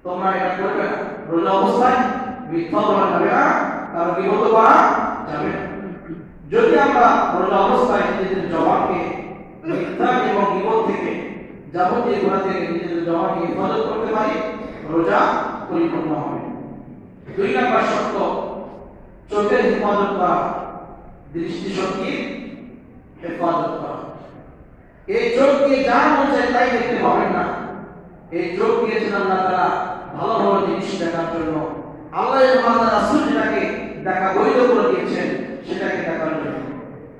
তোমরা এটা করবে না। রোজা অবস্থায় মিথ্যা বলা যাবে না, কারো গীবত করা যাবে না। যদি আমরা রোজা অবস্থায় নিজেদের জবানকে মিথ্যা এবং গীবত থেকে, যাবতীয় গুনাহ থেকে নিজেদের জবানকে হেফাজত করতে পারি, রোজা পরিপূর্ণ হবে। 2 নম্বর শর্ত, চোখের হেফাজত করা, দৃষ্টিশক্তির হেফাজত করা। এই চোখ দিয়ে যা মন চায় তাই দেখতে পাবেন না। এই চোখ দিয়েছেন আল্লাহ তাআলা ভালো ভালো জিনিস দেখার জন্য। আল্লাহ এবং আল্লাহর রাসূল যেটাকে দেখা বৈধ করে দিয়েছেন সেটাকে দেখার জন্য।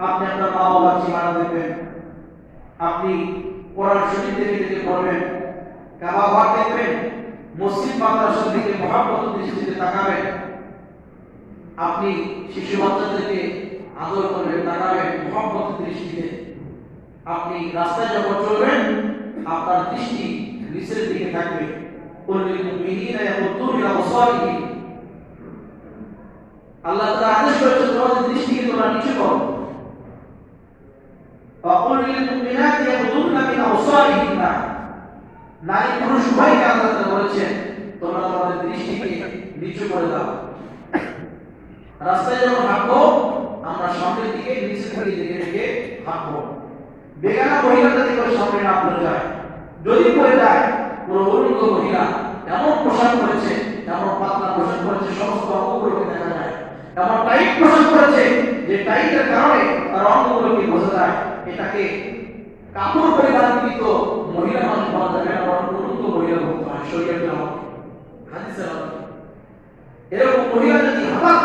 আপনি আপনার মা বাবার চেহারা দেখবেন, আপনি কোরআন শরীফ দেখে দেখে পড়বেন, কাবা ঘর দেখবেন, মসজিদ মাদ্রাসার দিকে মহব্বত দৃষ্টিতে তাকাবেন, আপনি শিশু বাচ্চাদেরকে আদর করবেন, তাকাবেন মহব্বত দৃষ্টিতে। আপনি রাস্তায় যখন চলবেন আপনার দৃষ্টি নিচের দিকে থাকবে। আল্লাহ তাআলা আদেশ করেছেন তোমাদের দৃষ্টিকে তোমরা নিচু করো। নারী পুরুষ উভয়কে আল্লাহ তাআলা বলেছেন তোমরা তোমাদের দৃষ্টিকে নিচু করে দাও। রাস্তায় যখন হাঁটবো আমরা সামনের দিকে নিচের দিকে দেখে দেখে হাঁটবো। বেগানা মহিলা যাতে করে সামনে না পড়ে যায়, যদি পড়ে যায় পুরো উলঙ্গ মহিলা এমন পোশাক পরেছে, এমন পাতলা পোশাক পরেছে সমস্ত অঙ্গগুলোকে দেখা যায়, এমন টাইট পোশাক পরেছে যে টাইটের কারণে তার অঙ্গগুলোকে বোঝা যায়। এটাকে কাপড় পরিধানকৃত মহিলা মানুষ বলা যাবে না, বরং উলঙ্গ মহিলা বলতে হয় শরীয়তের হাদিসের আলোকে। এরকম মহিলা যদি হঠাৎ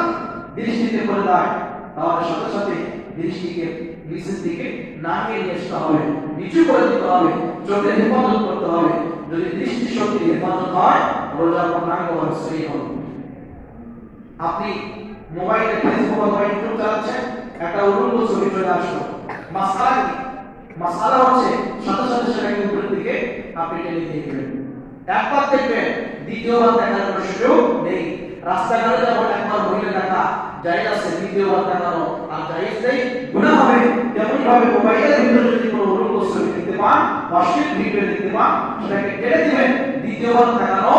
দৃষ্টিতে পড়ে যায় তাহলে সাথে সাথে দৃষ্টিকে নিচের দিকে নামিয়ে নিয়ে আসতে হবে, নিচু করে দিতে হবে, চোখের হেফাজত করতে হবে। যদি দৃষ্টি শক্তির হেফাজত হয় রোজার পূর্ণাঙ্গ সহি হবে। আপনি মোবাইলে ফেসবুক অথবা ইউটিউব চালাচ্ছেন, একটা উলঙ্গ ছবি চলে আসলো, মাসালা কি? মাসালা হচ্ছে সাথে সাথে সেটাকে উপরের দিকে আপনি টেনে দিয়ে দিবেন। একবার দেখবেন, দ্বিতীয়বার দেখার কোনো সুযোগ নেই। রাস্তাঘাটে যখন একবার মহিলা দেখা জায়েজ আছে, দ্বিতীয়বার দেখানো আর জায়েজ নেই, গুনাহ হবে। তেমনি ভাবে মোবাইলের ভিতরে যদি কোনো উলঙ্গ ছবি দেখতে পান, অশ্লীল ভিডিও দেখতে পান, সেটাকে কেটে দিবেন, দ্বিতীয়বার দেখানো